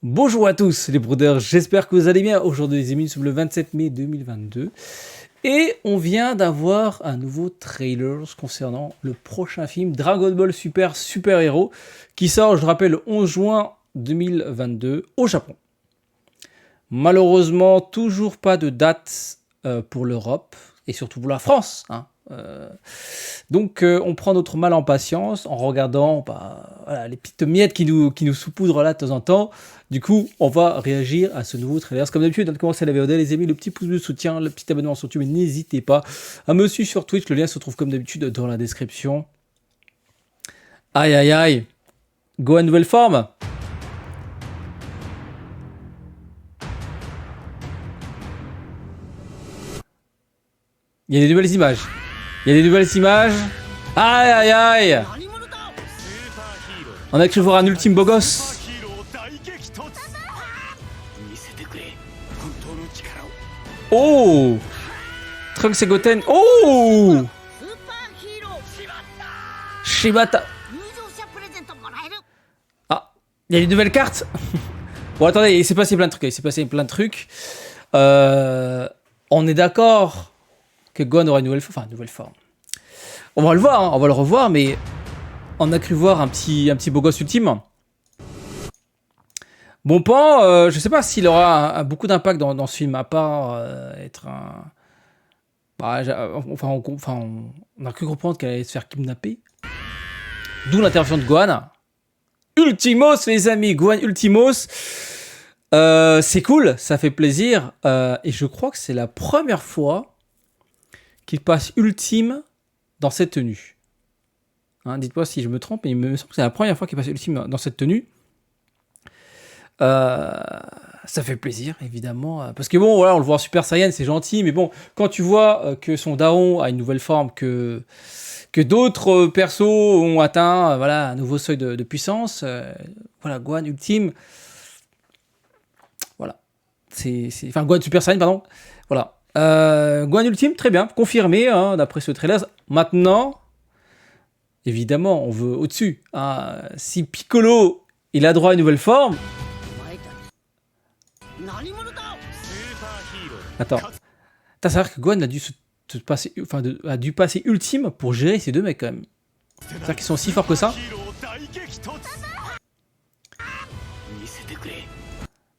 Bonjour à tous les brothers, j'espère que vous allez bien. Aujourd'hui les amis, nous sommes le 27 mai 2022 et on vient d'avoir un nouveau trailer concernant le prochain film Dragon Ball Super Super Hero qui sort, je rappelle, le 11 juin 2022 au Japon. Malheureusement, toujours pas de date pour l'Europe et surtout pour la France. Donc on prend notre mal en patience en regardant voilà, les petites miettes qui nous saupoudrent là de temps en temps. Du coup, on va réagir à ce nouveau trailer. Comme d'habitude, on commence à la VOD, les amis, le petit pouce de soutien, le petit abonnement sur YouTube, et n'hésitez pas à me suivre sur Twitch. Le lien se trouve comme d'habitude dans la description. Aïe aïe aïe. Gohan nouvelle forme. Il y a des nouvelles images. Il y a des nouvelles images. Aïe aïe aïe. On a cru voir un ultime beau gosse. Oh, Trunks et Goten. Oh, Shibata. Ah, il y a une nouvelle carte. Bon, attendez, il s'est passé plein de trucs. On est d'accord que Gohan aura une nouvelle forme. On va le voir, hein, on va le revoir, mais on a cru voir un petit beau gosse ultime. Bon Pan, je sais pas s'il aura beaucoup d'impact dans ce film, à part être un... Bah, on a cru comprendre qu'elle allait se faire kidnapper. D'où l'intervention de Gohan. Ultimos, les amis, Gohan Ultimos. C'est cool, ça fait plaisir. Et je crois que c'est la première fois qu'il passe ultime dans cette tenue. Hein, dites-moi si je me trompe, mais il me semble que c'est la première fois qu'il passe ultime dans cette tenue. Ça fait plaisir, évidemment. Parce que bon, voilà, on le voit en Super Saiyan, c'est gentil, mais bon, quand tu vois que son daron a une nouvelle forme, que d'autres persos ont atteint voilà, un nouveau seuil de puissance, voilà, Gohan Ultime, voilà. Enfin, Gohan Super Saiyan, pardon. Voilà. Gohan Ultime, très bien, confirmé, hein, d'après ce trailer. Maintenant, évidemment, on veut au-dessus. Hein. Si Piccolo, il a droit à une nouvelle forme... Attends. T'as savoir que Gohan a dû a dû passer ultime pour gérer ces deux mecs quand même. C'est-à-dire qu'ils sont si forts que ça.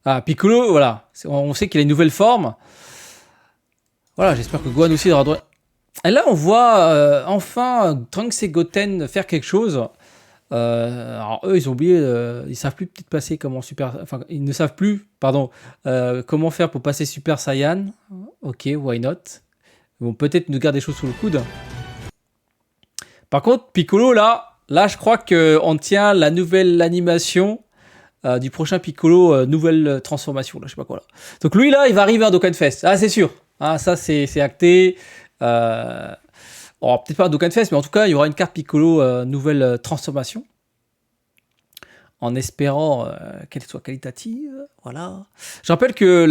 Ah, Piccolo, voilà. On sait qu'il a une nouvelle forme. Voilà, j'espère que Gohan aussi aura droit. Et là, on voit enfin Trunks et Goten faire quelque chose. Alors eux, ils ont oublié, ils savent plus peut-être passer comment super, enfin ils ne savent plus, pardon, comment faire pour passer Super Saiyan. Ok, why not? Ils vont peut-être nous garder des choses sous le coude. Par contre, Piccolo là, je crois que on tient la nouvelle animation du prochain Piccolo, nouvelle transformation, là, je sais pas quoi là. Donc lui là, il va arriver à Dokkan Fest, ah c'est sûr, ah ça c'est acté. Peut-être pas Dokkan Fest, mais en tout cas, il y aura une carte Piccolo nouvelle transformation. En espérant qu'elle soit qualitative, voilà. Je rappelle que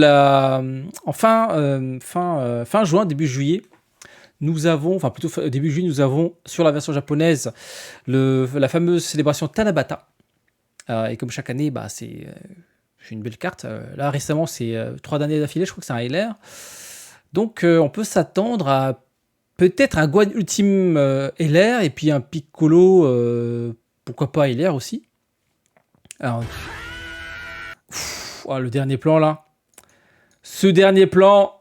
fin juin, début juillet, nous avons, enfin plutôt début juillet, nous avons sur la version japonaise la fameuse célébration Tanabata. Et comme chaque année, bah, c'est une belle carte. Là récemment, c'est 3 années d'affilée, je crois que c'est un LR. Donc on peut s'attendre à peut-être un Gohan Ultime LR et puis un Piccolo, pourquoi pas LR aussi. Alors, le dernier plan là. Ce dernier plan.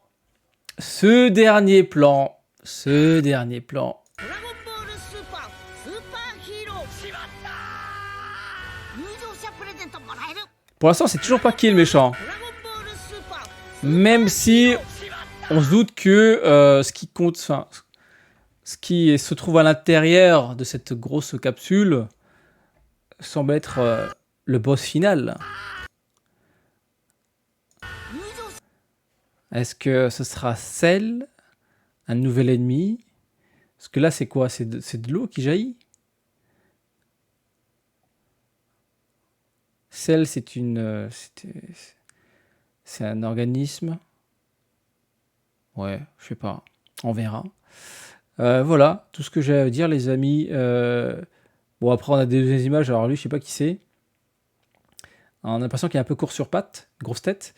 Pour l'instant, c'est toujours pas qui est le méchant. Même si on se doute que ce qui compte, enfin, ce qui se trouve à l'intérieur de cette grosse capsule semble être le boss final. Est-ce que ce sera Cell, un nouvel ennemi? Parce que là, c'est quoi? C'est de l'eau qui jaillit? Cell, c'est un organisme. Ouais, je sais pas. On verra. Voilà, tout ce que j'ai à dire, les amis. Bon, après, on a des images. Alors lui, je sais pas qui c'est. On a l'impression qu'il est un peu court sur pattes, grosse tête.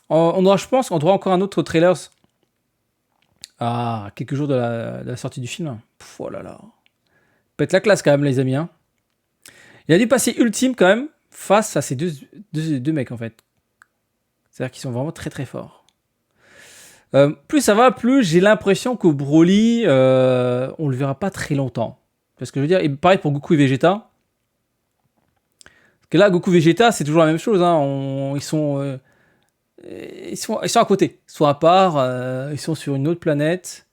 On aura, je pense, on aura encore un autre trailer à quelques jours de la sortie du film. Pff, oh là là. Peut-être la classe quand même, les amis. Hein. Il a dû passer ultime quand même face à ces deux mecs en fait. C'est-à-dire qu'ils sont vraiment très très forts. Plus ça va, plus j'ai l'impression que Broly, on le verra pas très longtemps. Parce que je veux dire, et pareil pour Goku et Vegeta. Parce que là, Goku et Vegeta, c'est toujours la même chose. Hein. Ils sont à côté. Ils sont à part, ils sont sur une autre planète.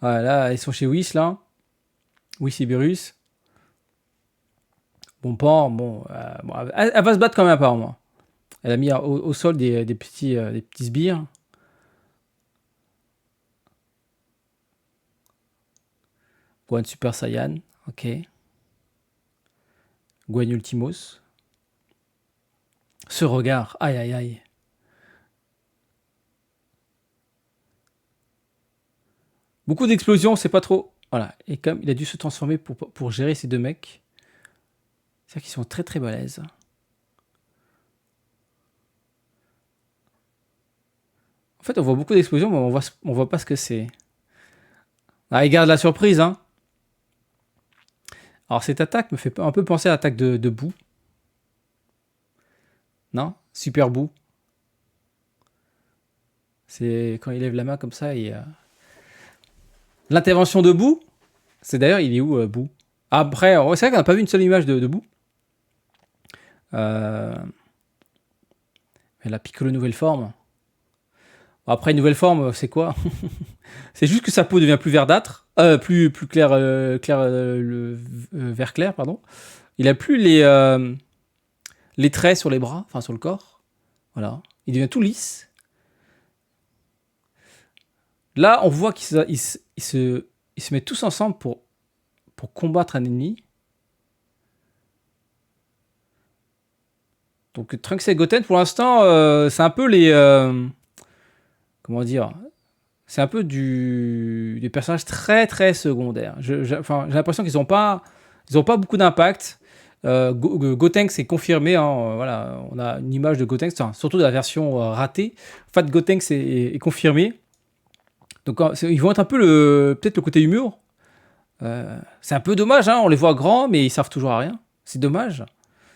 Voilà, ils sont chez Whis là. Whis et Beerus. Bon, Pan, elle va se battre quand même apparemment. Elle a mis au sol des petits sbires. Gohan Super Saiyan, ok. Gohan Ultimos. Ce regard, aïe aïe aïe. Beaucoup d'explosions, c'est pas trop. Voilà, et comme il a dû se transformer pour gérer ces deux mecs. C'est-à-dire qu'ils sont très très balèzes. En fait, on voit beaucoup d'explosions, mais on voit pas ce que c'est. Ah, il garde la surprise, hein. Alors, cette attaque me fait un peu penser à l'attaque de Boo. Non? Super Boo. C'est quand il lève la main comme ça et... L'intervention de Boo, c'est d'ailleurs, il est où, Boo? Après, c'est vrai qu'on n'a pas vu une seule image de Boo. Mais la Piccolo nouvelle forme. Après, une nouvelle forme, c'est quoi? C'est juste que sa peau devient plus verdâtre, plus clair, vert clair, pardon. Il a plus les traits sur les bras, enfin sur le corps. Voilà. Il devient tout lisse. Là, on voit qu'ils se mettent tous ensemble pour combattre un ennemi. Donc Trunks et Goten, pour l'instant, c'est un peu les... comment dire? C'est un peu des personnages très très secondaires. J'ai l'impression qu'ils n'ont pas beaucoup d'impact. Gotenks c'est confirmé. Hein, voilà, on a une image de Gotenks, surtout de la version ratée. Fat Gotenks est confirmé. Donc ils vont être un peu peut-être le côté humour. C'est un peu dommage. Hein, on les voit grands, mais ils servent toujours à rien. C'est dommage.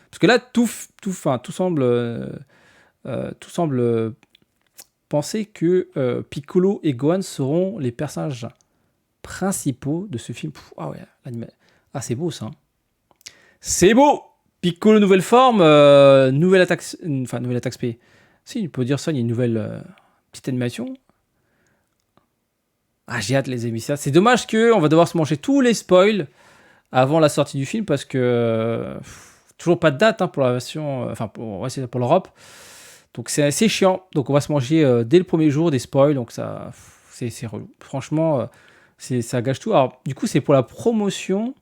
Parce que là, tout semble penser que Piccolo et Gohan seront les personnages principaux de ce film. Ah ouais, c'est beau ça. C'est beau. Piccolo nouvelle forme, nouvelle attaque SP. Si, on peut dire ça, il y a une nouvelle petite animation. Ah, j'ai hâte les amis. C'est dommage qu'on va devoir se manger tous les spoils avant la sortie du film parce que toujours pas de date hein, pour la version, c'est pour l'Europe. Donc c'est assez chiant. Donc on va se manger dès le premier jour des spoils. Donc ça, c'est relou. Franchement, ça gâche tout. Alors du coup, c'est pour la promotion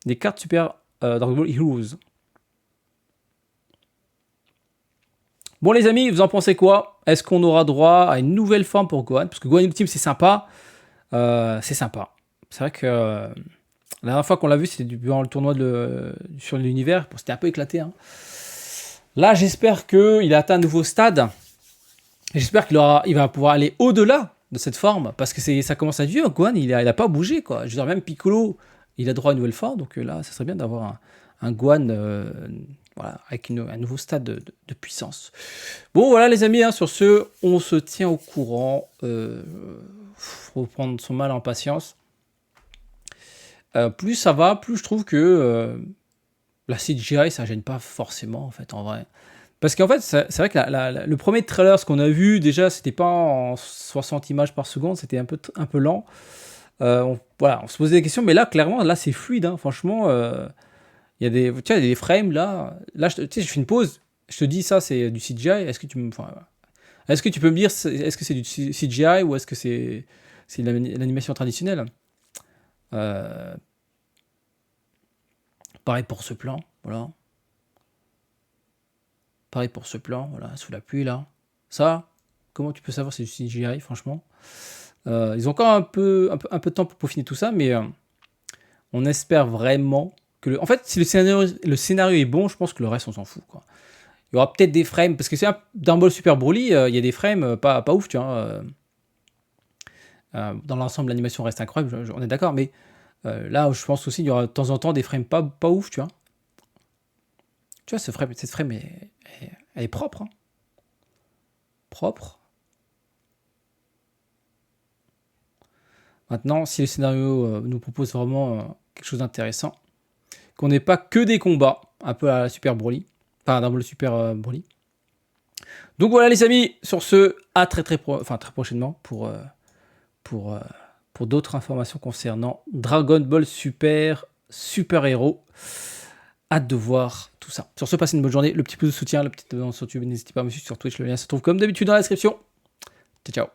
des cartes Super Dragon Ball Heroes. Bon les amis, vous en pensez quoi? Est-ce qu'on aura droit à une nouvelle forme pour Gohan? Parce que Gohan Ultime c'est sympa. C'est sympa. C'est vrai que la dernière fois qu'on l'a vu, c'était durant le tournoi sur l'univers. Bon, c'était un peu éclaté. Hein. Là, j'espère qu'il a atteint un nouveau stade. J'espère qu'il va pouvoir aller au-delà de cette forme. Parce que ça commence à être vieux. Gohan, il a pas bougé. Quoi. Je veux dire, même Piccolo, il a droit à une nouvelle forme. Donc là, ça serait bien d'avoir un Gohan avec un nouveau stade de puissance. Bon, voilà les amis. Hein, sur ce, on se tient au courant. Faut prendre son mal en patience. Plus ça va, plus je trouve que la CGI, ça gêne pas forcément, en fait, en vrai. Parce qu'en fait, c'est vrai que le premier trailer, ce qu'on a vu, déjà, c'était pas en 60 images par seconde, c'était un peu lent. On se posait des questions, mais là, clairement, là, c'est fluide, hein, franchement. Il y a des frames, là. Là, je fais une pause, je te dis, ça, c'est du CGI. Est-ce que tu peux me dire, est-ce que c'est du CGI ou est-ce que c'est l'animation traditionnelle? Pareil pour ce plan, voilà. Pareil pour ce plan, voilà, sous la pluie, là. Ça, comment tu peux savoir c'est du CGI, franchement? Ils ont encore un peu de temps pour peaufiner tout ça, mais on espère vraiment En fait, si le scénario est bon, je pense que le reste, on s'en fout, quoi. Il y aura peut-être des frames, parce que c'est Dragon Ball Super Broly, il y a des frames pas ouf, tu vois. Dans l'ensemble, l'animation reste incroyable, on est d'accord, mais là, je pense aussi qu'il y aura de temps en temps des frames pas ouf, tu vois. Tu vois, cette frame, elle est propre, hein. Propre. Maintenant, si le scénario nous propose vraiment quelque chose d'intéressant, qu'on n'ait pas que des combats, un peu à la Super Broly, enfin, dans le Super Broly. Donc voilà les amis, sur ce, à très prochainement pour, euh, pour d'autres informations concernant Dragon Ball Super Héros. Hâte de voir tout ça. Sur ce, passez une bonne journée. Le petit pouce de soutien, le petit abonnement sur YouTube, n'hésitez pas à me suivre sur Twitch. Le lien se trouve comme d'habitude dans la description. Ciao, ciao.